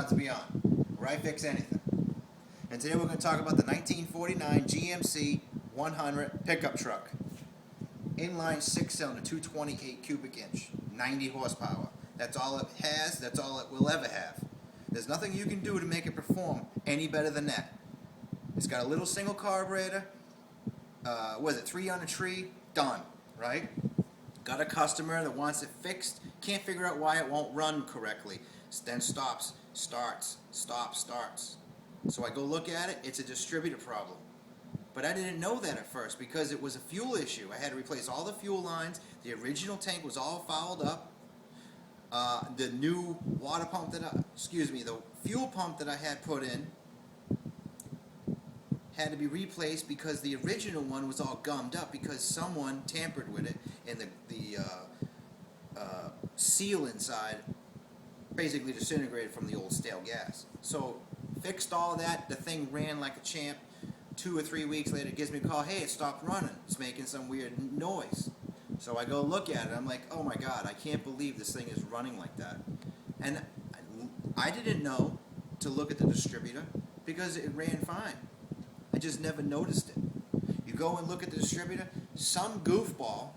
God's Beyond, where I fix anything. And today we're going to talk about the 1949 GMC 100 pickup truck. Inline 6-cylinder, 228 cubic inch, 90 horsepower. That's all it has, that's all it will ever have. There's nothing you can do to make it perform any better than that. It's got a little single carburetor, was it 3 on a tree? Done, right? Got a customer that wants it fixed, can't figure out why it won't run correctly. Then stops, starts, stops, starts. So I go look at it, it's a distributor problem. But I didn't know that at first because it was a fuel issue. I had to replace all the fuel lines, the original tank was all fouled up. The new water pump that the fuel pump that I had put in had to be replaced because the original one was all gummed up because someone tampered with it and the seal inside basically disintegrated from the old stale gas. So fixed all that, the thing ran like a champ. 2 or 3 weeks later it gives me a call, hey, it stopped running, it's making some weird noise. So I go look at it, I'm like, oh my god, I can't believe this thing is running like that. And I didn't know to look at the distributor because it ran fine. I just never noticed it. You go and look at the distributor, some goofball,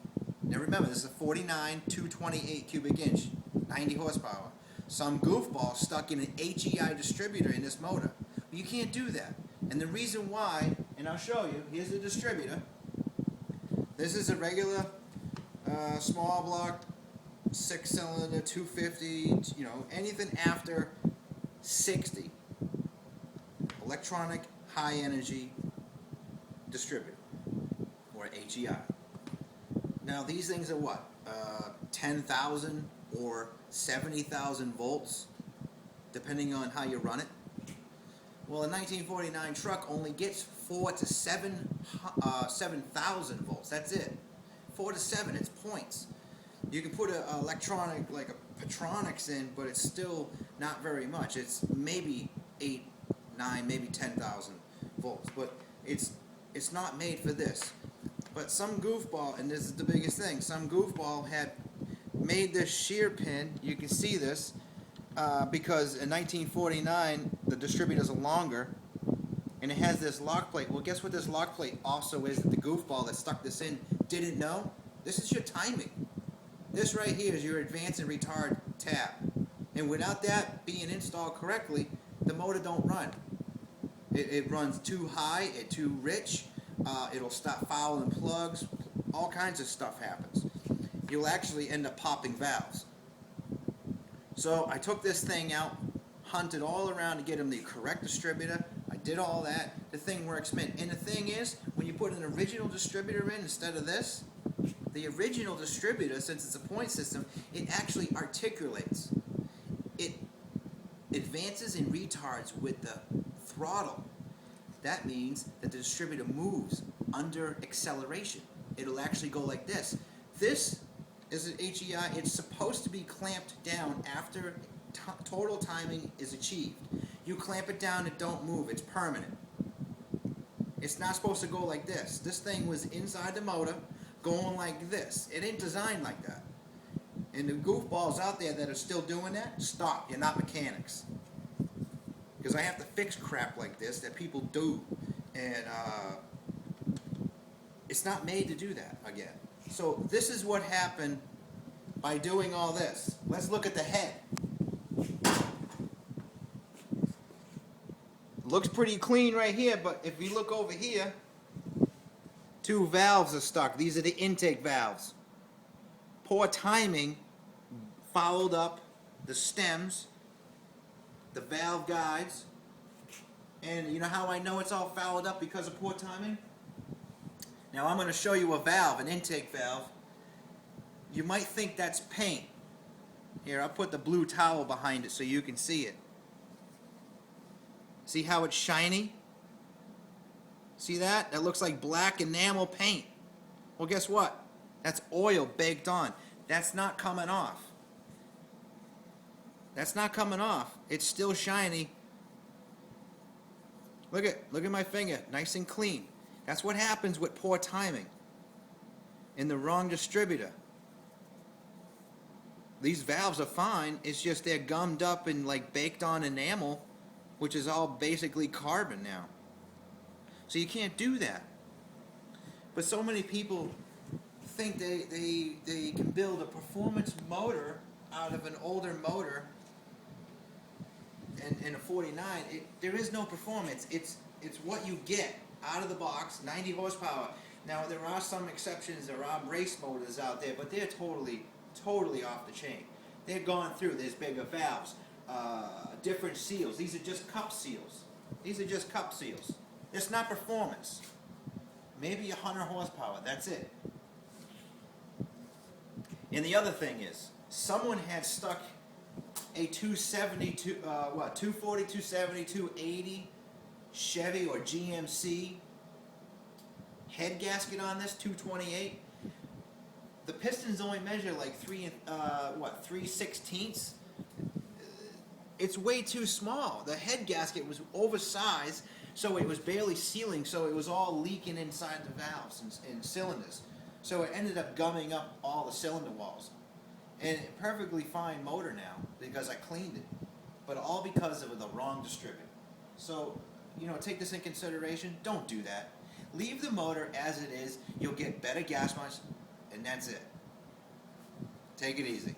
now remember this is a 49 228 cubic inch, 90 horsepower. Some goofball stuck in an HEI distributor in this motor. But you can't do that. And the reason why, and I'll show you, here's the distributor. This is a regular small block 6-cylinder 250, anything after 60 electronic high energy distributor or HEI. Now these things are what, 10,000 or 70,000 volts depending on how you run it. Well, a 1949 truck only gets 4,000 to 7,000 volts. That's it. 4 to 7. It's points. You can put an electronic like a Petronix in, but it's still not very much. It's maybe 8, 9, maybe 10,000 volts. But it's not made for this. But some goofball, and this is the biggest thing, some goofball had made this shear pin. You can see this. Because in 1949 the distributors are longer and it has this lock plate. Well, guess what this lock plate also is that the goofball that stuck this in didn't know? This is your timing. This right here is your advance and retard tab. And without that being installed correctly, the motor don't run. It runs too high, it's too rich, it'll stop fouling plugs, all kinds of stuff happens. You'll actually end up popping valves. So I took this thing out, hunted all around to get him the correct distributor. I did all that. The thing works mint. And the thing is, when you put an original distributor in instead of this, the original distributor, since it's a point system, it actually articulates. It advances and retards with the throttle. That means that the distributor moves under acceleration. It'll actually go like this. This is an HEI. It's supposed to be clamped down after total timing is achieved. You clamp it down, it don't move. It's permanent. It's not supposed to go like this. This thing was inside the motor going like this. It ain't designed like that. And the goofballs out there that are still doing that, stop. You're not mechanics. Because I have to fix crap like this that people do. And it's not made to do that again. So this is what happened by doing all this. Let's look at the head. Looks pretty clean right here, but if you look over here, 2 valves are stuck. These are the intake valves. Poor timing fouled up the stems, the valve guides, and you know how I know it's all fouled up because of poor timing? Now I'm going to show you a valve, an intake valve. You might think that's paint. Here, I'll put the blue towel behind it so you can see it. See how it's shiny? See that? That looks like black enamel paint. Well, guess what? That's oil baked on. That's not coming off. That's not coming off. It's still shiny. Look at my finger, nice and clean. That's what happens with poor timing in the wrong distributor. These valves are fine. It's just they're gummed up and like baked on enamel, which is all basically carbon now. So you can't do that. But so many people think they can build a performance motor out of an older motor and a 49. There is no performance. It's what you get out of the box, 90 horsepower. Now there are some exceptions. There are race motors out there, but they're totally off the chain. They're gone through. There's bigger valves, different seals. These are just cup seals. These are just cup seals. It's not performance. Maybe 100 horsepower. That's it. And the other thing is, someone had stuck a 270, 240, 270, 280 Chevy or GMC head gasket on this 228. The pistons only measure like 3/16. It's way too small. The head gasket was oversized, so it was barely sealing, so it was all leaking inside the valves and cylinders. So it ended up gumming up all the cylinder walls. And a perfectly fine motor now because I cleaned it, but all because of the wrong distributor. So, take this in consideration. Don't do that. Leave the motor as it is. You'll get better gas mileage, and that's it. Take it easy.